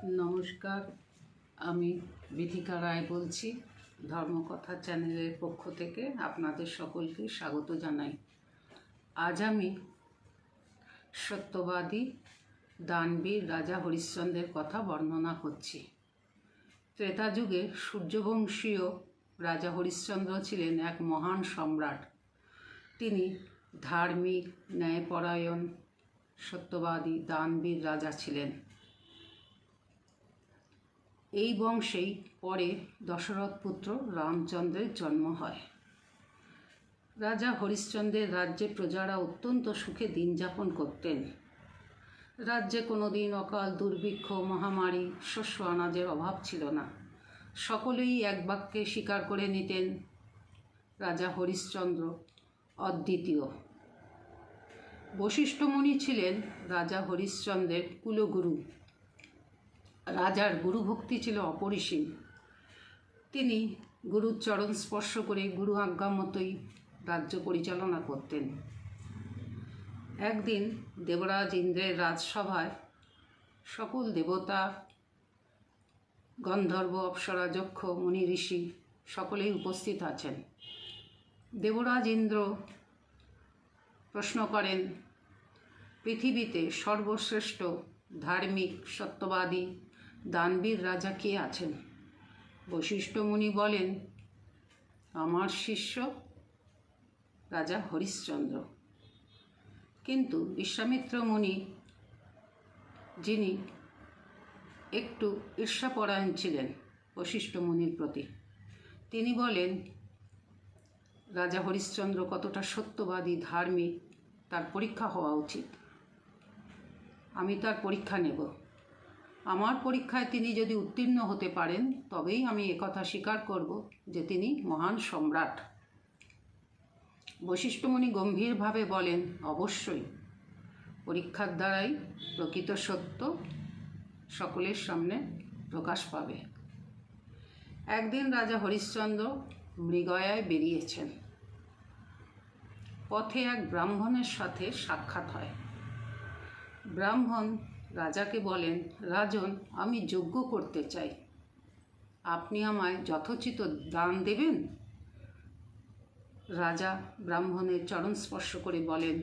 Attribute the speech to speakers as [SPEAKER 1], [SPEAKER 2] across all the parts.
[SPEAKER 1] নমস্কার, আমি বিথিকা রায় বলছি। ধর্মকথা চ্যানেলের পক্ষ থেকে আপনাদের সকলকে স্বাগত জানাই। আজ আমি সত্যবাদী দানবীর রাজা হরিশ্চন্দ্রের কথা বর্ণনা করছি। ত্রেতা যুগে সূর্যবংশীয় রাজা হরিশ্চন্দ্র ছিলেন এক মহান সম্রাট। তিনি ধার্মিক, ন্যায়পরায়ণ, সত্যবাদী দানবীর রাজা ছিলেন। এই বংশেই পরে দশরথ পুত্র রামচন্দ্রের জন্ম হয়। রাজা হরিশ্চন্দ্রের রাজ্যে প্রজারা অত্যন্ত সুখে দিন যাপন করতেন। রাজ্যে কোনো দিন অকাল, দুর্ভিক্ষ, মহামারী, শস্য আনাজের অভাব ছিল না। সকলেই এক বাক্যে স্বীকার করে নিতেন রাজা হরিশ্চন্দ্র অদ্বিতীয়। বশিষ্ঠ মুনি ছিলেন রাজা হরিশ্চন্দ্রের কুলগুরু। রাজার গুরুভক্তি ছিল অপরিসীম। তিনি গুরুর চরণ স্পর্শ করে গুরু আজ্ঞা মতোই রাজ্য পরিচালনা করতেন। একদিন দেবরাজ ইন্দ্রের রাজসভায় সকল দেবতা, গন্ধর্ব, অপ্সরা, যক্ষ, মুনি, ঋষি সকলেই উপস্থিত আছেন। দেবরাজ ইন্দ্র প্রশ্ন করেন, পৃথিবীতে সর্বশ্রেষ্ঠ ধার্মিক, সত্যবাদী, দানবীর রাজা কে আছেন? বশিষ্ঠ মুনি বলেন, আমার শিষ্য রাজা হরিশ্চন্দ্র। কিন্তু বিশ্বামিত্র মুনি, যিনি একটু ঈর্ষাপরায়ণ ছিলেন বশিষ্ঠ মুনির প্রতি, তিনি বলেন, রাজা হরিশ্চন্দ্র কতটা সত্যবাদী, ধার্মিক, তার পরীক্ষা হওয়া উচিত। আমি তার পরীক্ষা নেব। আমার পরীক্ষায় তিনি যদি উত্তীর্ণ হতে পারেন, তবেই আমি একথা স্বীকার করব যে তিনি মহান সম্রাট। বশিষ্ঠ মুনি গম্ভীরভাবে বলেন, অবশ্যই, পরীক্ষার দ্বারাই প্রকৃত সত্য সকলের সামনে প্রকাশ পাবে। একদিন রাজা হরিশ্চন্দ্র মৃগয়ায় বেরিয়েছেন। পথে এক ব্রাহ্মণের সাথে সাক্ষাৎ হয়। ব্রাহ্মণ রাজাকে বলেন, রাজন, আমি যজ্ঞ করতে চাই, আপনি আমায় যথোচিত দান দেবেন? রাজা ব্রাহ্মণের চরণ স্পর্শ করে বলেন,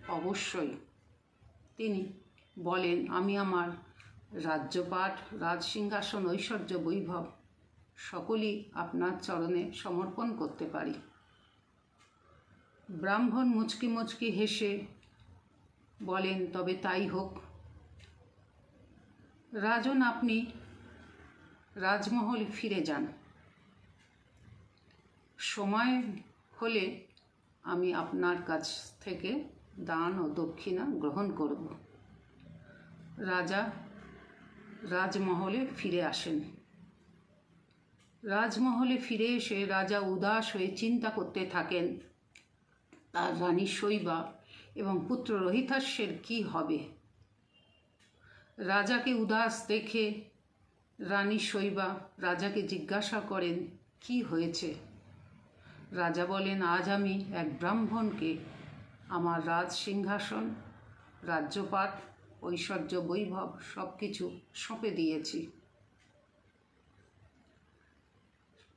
[SPEAKER 1] অবশ্যই। তিনি বলেন, আমি আমার রাজ্যপাট, রাজসিংহাসন, ঐশ্বর্য, বৈভব সকলই আপনার চরণে সমর্পণ করতে পারি। ব্রাহ্মণ মুচকি মুচকি হেসে বলেন, তবে তাই হোক। রাজন, আপনি রাজমহলে ফিরে যান। সময় হলে আমি আপনার কাছ থেকে দান ও দক্ষিণা গ্রহণ করব। রাজা রাজমহলে ফিরে আসেন। রাজমহলে ফিরে এসে রাজা উদাস হয়ে চিন্তা করতে থাকেন, তার রানী শৈবা এবং পুত্র রহিতাস্যের কি হবে। রাজাকে উদাস দেখে রানী শৈবা রাজাকে জিজ্ঞাসা করেন, কি হয়েছে? রাজা বলেন, আজ আমি এক ব্রাহ্মণকে আমার রাজ সিংহাসন, রাজ্যপাট, ঐশ্বর্য, বৈভব সব কিছু সঁপে দিয়েছি।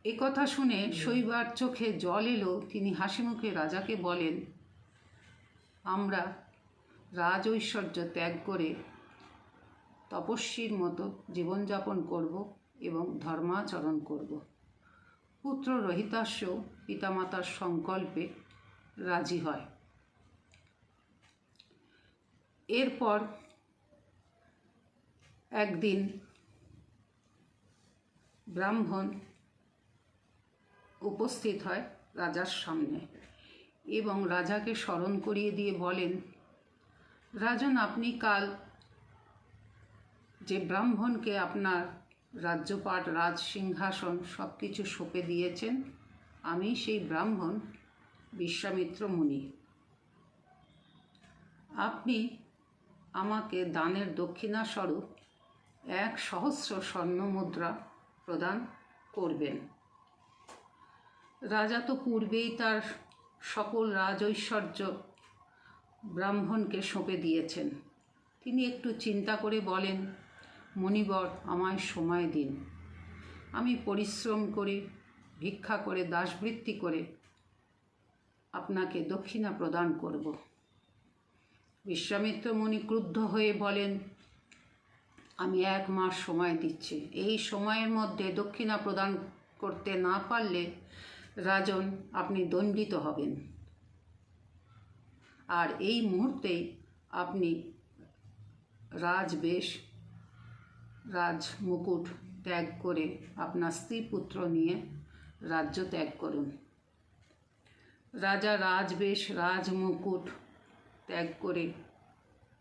[SPEAKER 1] এ কথা শুনে শৈবার চোখে জল এলো। তিনি হাসিমুখে রাজাকে বলেন, আমরা রাজ ঐশ্বর্য ত্যাগ করে তপস্বীর মতো জীবনযাপন করব এবং ধর্মাচরণ করব। পুত্র রহিতাস্য পিতামাতার সংকল্পে রাজি হয়। এরপর একদিন ব্রাহ্মণ উপস্থিত হয় রাজার সামনে এবং রাজাকে স্মরণ করিয়ে দিয়ে বলেন, রাজন, আপনি কাল যে ব্রাহ্মণকে আপনার রাজ্যপাট, রাজ সিংহাসন সব কিছু সঁপে দিয়েছেন, আমি সেই ব্রাহ্মণ বিশ্বামিত্র মুনি। আপনি আমাকে দানের দক্ষিণাস্বরূপ 1,000 স্বর্ণমুদ্রা প্রদান করবেন। রাজা তো পূর্বেই তার সকল রাজৈশ্বর্য ব্রাহ্মণকে সঁপে দিয়েছেন। তিনি একটু চিন্তা করে বলেন, মুনিবর আমায় সময় দিন, আমি পরিশ্রম করে ভিক্ষা করে দাসবৃত্তি করে আপনাকে দক্ষিণা প্রদান করব। বিশ্বামিত্র মুনি ক্রুদ্ধ হয়ে বলেন, আমি 1 মাস সময় দিচ্ছি, এই সময়ের মধ্যে দক্ষিণা প্রদান করতে না পারলে রাজন আপনি দণ্ডিত হবেন, আর এই মুহূর্তেই আপনি রাজবেশ রাজমুকুট ত্যাগ করে আপনার স্ত্রী পুত্র নিয়ে রাজ্য ত্যাগ করুন। রাজা রাজবেশ রাজমুকুট ত্যাগ করে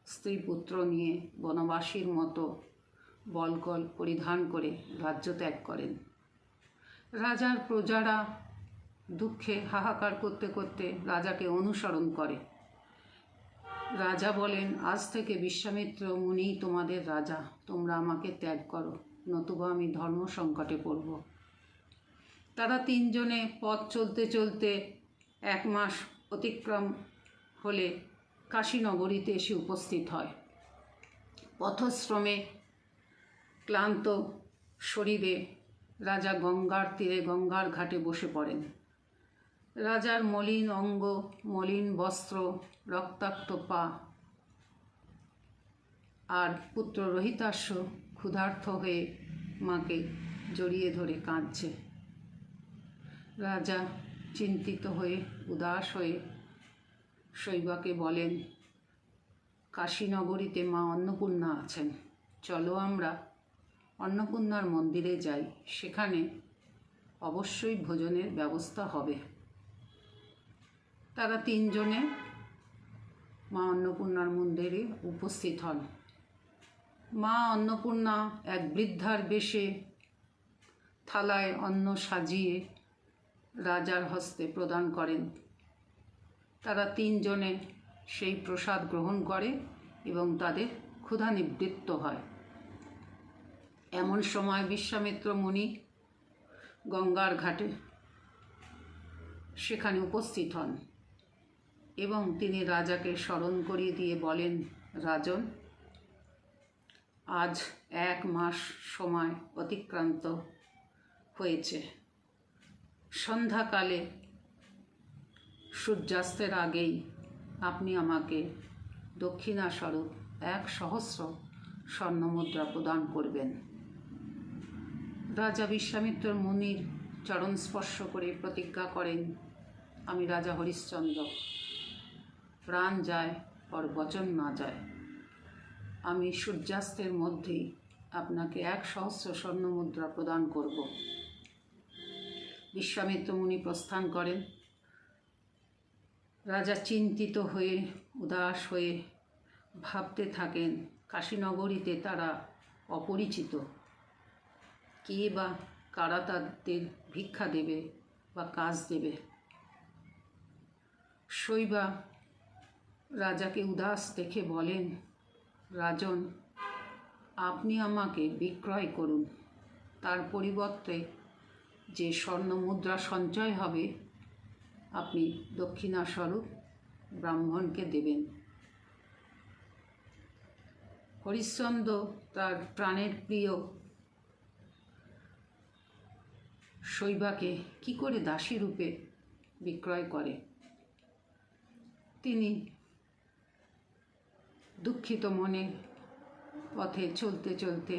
[SPEAKER 1] স্ত্রী পুত্র নিয়ে বনবাসীর মতো বলকল পরিধান করে রাজ্য ত্যাগ করেন। রাজার প্রজারা দুঃখে হাহাকার করতে করতে রাজাকে অনুসরণ করে। রাজা বলেন, আজ থেকে বিশ্বামিত্র মুনি তোমাদের রাজা, তোমরা আমাকে ত্যাগ করো, নতুবা আমি ধর্ম সংকটে পড়ব। তারা 3 জনে পথ চলতে চলতে 1 মাস অতিক্রম হলে কাশীনগরীতে এসে উপস্থিত হয়। পথশ্রমে ক্লান্ত শরীরে রাজা গঙ্গার তীরে গঙ্গার ঘাটে বসে পড়েন। রাজার মলিন অঙ্গ, মলিন বস্ত্র, রক্তাক্ত পা, আর পুত্র রহিতাশ্ব ক্ষুধার্ত হয়ে মাকে জড়িয়ে ধরে কাঁদছে। রাজা চিন্তিত হয়ে উদাস হয়ে শৈবাকে বলেন, কাশীনগরীতে মা অন্নপূর্ণা আছেন, চলো আমরা অন্নপূর্ণার মন্দিরে যাই, সেখানে অবশ্যই ভোজনের ব্যবস্থা হবে। তারা 3 জনে মা অন্নপূর্ণার মন্দিরে উপস্থিত হন। মা অন্নপূর্ণা এক বৃদ্ধার বেশে থালায় অন্ন সাজিয়ে রাজার হস্তে প্রদান করেন। তারা 3 জনে সেই প্রসাদ গ্রহণ করে এবং তাদের ক্ষুধা নিবৃত্ত হয়। এমন সময় বিশ্বামিত্র মুনি গঙ্গার ঘাটে সেখানে উপস্থিত হন এবং তিনি রাজাকে স্মরণ করিয়ে দিয়ে বলেন, রাজন, আজ 1 মাস সময় অতিক্রান্ত হয়েছে। সন্ধ্যাকালে সূর্যাস্তের আগেই আপনি আমাকে দক্ষিণাস্বরূপ 1,000 স্বর্ণমুদ্রা প্রদান করবেন। রাজা বিশ্বামিত্র মুনির চরণ স্পর্শ করে প্রতিজ্ঞা করেন, আমি রাজা হরিশ্চন্দ্র, প্রাণ যায় পর বচন না যায়, আমি সূর্যাস্তের মধ্যেই আপনাকে 1,000 স্বর্ণমুদ্রা প্রদান করব। বিশ্বামিত্র মুনি প্রস্থান করেন। রাজা চিন্তিত হয়ে উদাস হয়ে ভাবতে থাকেন, কাশীনগরীতে তারা অপরিচিত, কে বা কারা তাদের ভিক্ষা দেবে বা কাজ দেবে। শৈবা রাজাকে উদাস দেখে বলেন, রাজন, আপনি আমাকে বিক্রয় করুন, তার পরিবর্তে যে স্বর্ণমুদ্রা সঞ্চয় হবে আপনি দক্ষিণাস্বরূপ ব্রাহ্মণকে দেবেন। হরিশ্চন্দ্র তার প্রাণের প্রিয় শৈবাকে কি করে দাসী রূপে বিক্রয় করে। তিনি দুঃখিত মনে পথে চলতে চলতে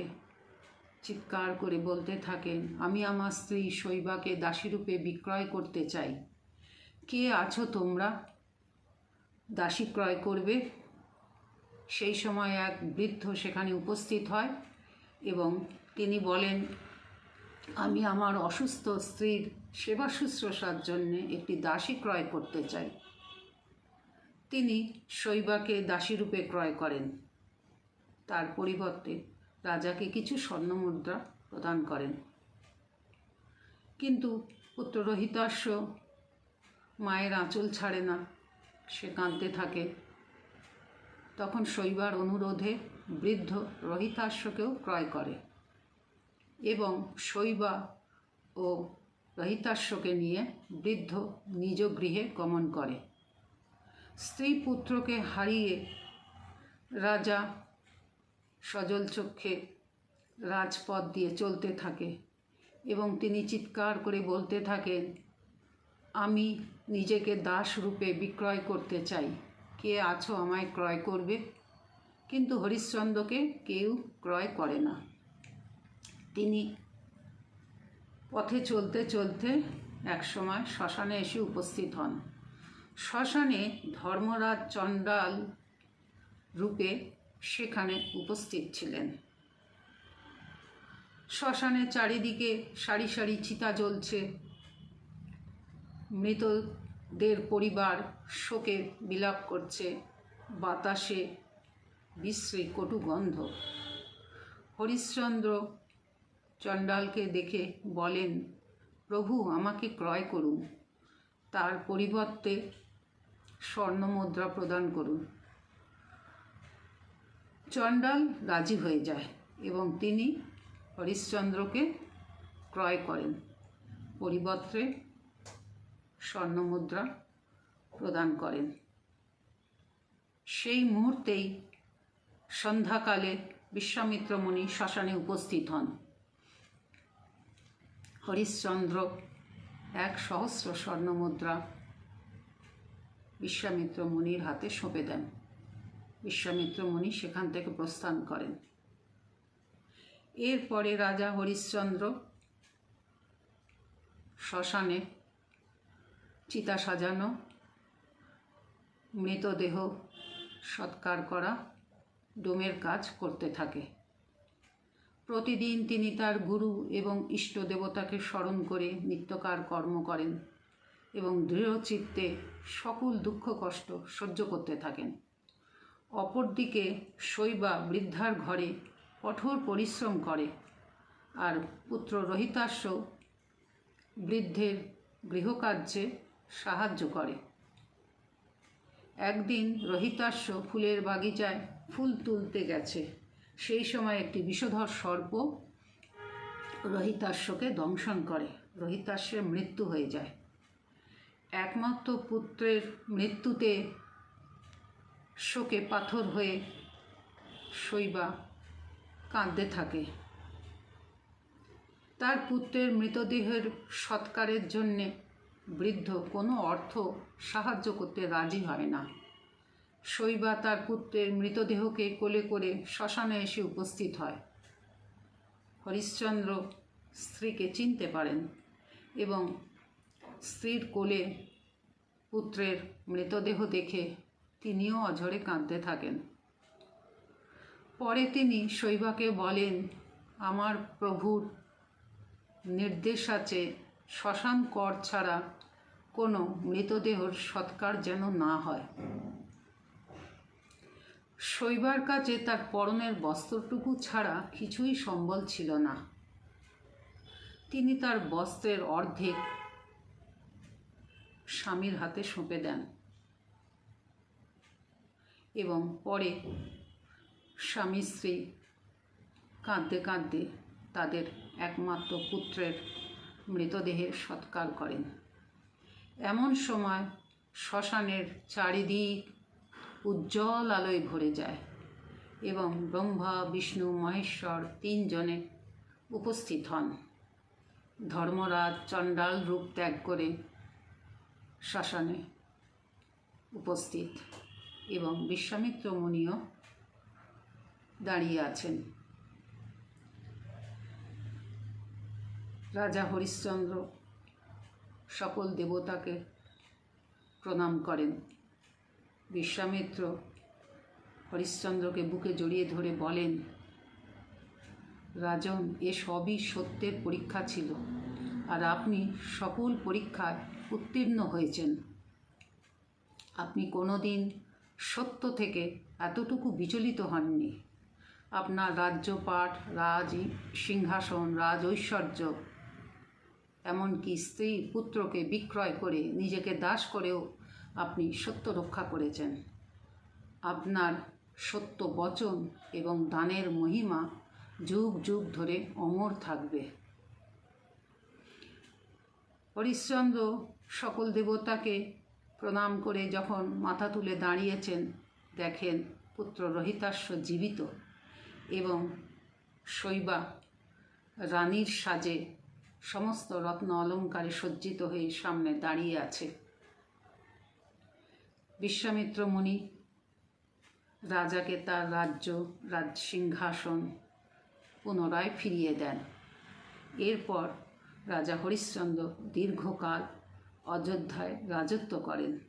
[SPEAKER 1] চিৎকার করে বলতে থাকেন, আমি আমার স্ত্রী শৈবাকে দাসীরূপে বিক্রয় করতে চাই, কে আছো তোমরা, দাসী ক্রয় করবে? সেই সময় এক বৃদ্ধ সেখানে উপস্থিত হয় এবং তিনি বলেন, আমি আমার অসুস্থ স্ত্রীর সেবা শুশ্রূষার জন্যে একটি দাসী ক্রয় করতে চাই। তিনি শৈবাকে দাসীরূপে ক্রয় করেন, তার পরিবর্তে রাজাকে কিছু স্বর্ণমুদ্রা প্রদান করেন। কিন্তু পুত্র রহিতাশ্ব মায়ের আঁচল ছাড়ে না, সে কাঁদতে থাকে। তখন শৈবার অনুরোধে বৃদ্ধ রহিতাশ্বকেও ক্রয় করে এবং শৈবা ও রহিতাশ্বকে নিয়ে বৃদ্ধ নিজ গৃহে গমন করে। স্ত্রী পুত্রকে হারিয়ে রাজা সজল চক্ষে রাজপথ দিয়ে চলতে থাকে এবং তিনি চিৎকার করে বলতে থাকেন, আমি নিজেকে দাস রূপে বিক্রয় করতে চাই, কে আছো আমায় ক্রয় করবে? কিন্তু হরিশ্চন্দ্রকে কেউ ক্রয় করে না। তিনি পথে চলতে চলতে একসময় শ্মশানে এসে উপস্থিত হন। শ্মশানে ধর্মরাজ চণ্ডাল রূপে সেখানে উপস্থিত ছিলেন। শ্মশানের চারিদিকে সারি সারি চিতা জ্বলছে। মৃতদের পরিবার শোকে বিলাপ করছে। বাতাসে বিশ্রী কটু গন্ধ। হরিশ্চন্দ্র চণ্ডালকে দেখে বলেন, প্রভু আমাকে ক্রয় করুন, তার পরিবর্তে স্বর্ণমুদ্রা প্রদান করুন। চণ্ডাল রাজি হয়ে যায় এবং তিনি হরিশ্চন্দ্রকে ক্রয় করেন, পরিবর্তে স্বর্ণমুদ্রা প্রদান করেন। সেই মুহূর্তেই সন্ধ্যাকালে বিশ্বামিত্র মুনি শ্মশানে উপস্থিত হন। হরিশ্চন্দ্র 1,000 স্বর্ণমুদ্রা বিশ্বামিত্র মুনির হাতে সঁপে দেন। বিশ্বামিত্র মুনি সেখান থেকে প্রস্থান করেন। এরপরে রাজা হরিশ্চন্দ্র শ্মশানে চিতা সাজানো, মৃতদেহ সৎকার করা, ডোমের কাজ করতে থাকে। প্রতিদিন তিনি তার গুরু এবং ইষ্ট দেবতাকে স্মরণ করে নিত্যকার কর্ম করেন এবং দৃঢ়চিত্তে সকল দুঃখ কষ্ট সহ্য করতে থাকেন। অপরদিকে শৈবা বৃদ্ধার ঘরে কঠোর পরিশ্রম করে আর পুত্র রহিতাশ্ব বৃদ্ধের গৃহকার্যে সাহায্য করে। একদিন রহিতাশ্ব ফুলের বাগিচায় ফুল তুলতে গেছে। সেই সময় একটি বিষধর সর্প রহিতাশ্বকে দংশন করে। রহিতাশ্বের মৃত্যু হয়ে যায়। একমাত্র পুত্রের মৃত্যুতে শোকে পাথর হয়ে শৈবা কাঁদতে থাকে। তার পুত্রের মৃতদেহের সৎকারের জন্যে বৃদ্ধ কোনো অর্থ সাহায্য করতে রাজি হয় না। শৈবা তার পুত্রের মৃতদেহকে কোলে করে শ্মশানে এসে উপস্থিত হয়। হরিশ্চন্দ্র স্ত্রীকে চিনতে পারেন এবং স্ত্রীর কোলে পুত্রের মৃতদেহ দেখে তিনিও অঝরে কাঁদতে থাকেন। পরে তিনি শৈবাকে বলেন, আমার প্রভুর নির্দেশ আছে শ্মশান কর ছাড়া কোনো মৃতদেহর সৎকার যেন না হয়। শৈবার কাছে তার পরনের বস্ত্রটুকু ছাড়া কিছুই সম্বল ছিল না। তিনি তার বস্ত্রের অর্ধেক স্বামীর হাতে সঁপে দেন এবং পরে স্বামী স্ত্রী কাঁদতে কাঁদতে তাদের একমাত্র পুত্রের মৃতদেহের সৎকার করেন। এমন সময় শ্মশানের চারিদিক উজ্জ্বল আলোয় ভরে যায় এবং ব্রহ্মা বিষ্ণু মহেশ্বর 3 জনে উপস্থিত হন। ধর্মরাজ চণ্ডাল রূপ ত্যাগ করে শ্মশানে উপস্থিত এবং বিশ্বামিত্র মুনিও দাঁড়িয়ে আছেন। রাজা হরিশ্চন্দ্র সকল দেবতাকে প্রণাম করেন। বিশ্বামিত্র হরিশ্চন্দ্রকে বুকে জড়িয়ে ধরে বলেন, রাজন, এ সবই সত্যের পরীক্ষা ছিল আর আপনি সকল পরীক্ষায় উত্তীর্ণ হয়েছেন। আপনি কোনোদিন সত্য থেকে এতটুকু বিচলিত হননি। আপনার রাজ্যপাট, রাজ সিংহাসন, রাজ ঐশ্বর্য, এমনকি স্ত্রী পুত্রকে বিক্রয় করে নিজেকে দাস করেও আপনি সত্য রক্ষা করেছেন। আপনার সত্য বচন এবং দানের মহিমা যুগ যুগ ধরে অমর থাকবে। হরিশ্চন্দ্র সকল দেবতাকে প্রণাম করে যখন মাথা তুলে দাঁড়িয়েছেন, দেখেন পুত্র রহিতাশ্ব জীবিত এবং শৈবা রানীর সাজে সমস্ত রত্ন অলঙ্কারে সজ্জিত হয়ে সামনে দাঁড়িয়ে আছে। বিশ্বামিত্র মুনি রাজাকে তার সিংহাসন পুনরায় ফিরিয়ে দেন। এরপর রাজা হরিশ্চন্দ্র দীর্ঘকাল অযোধ্যায় রাজত্ব করেন।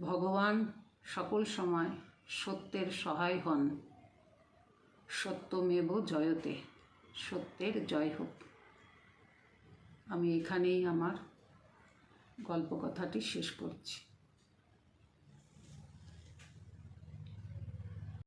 [SPEAKER 1] ভগবান সকল সময় সত্যের সহায় হন। সত্যমেব জয়তে, সত্যের জয় হোক। আমি এখানেই আমার গল্পকথাটি শেষ করছি।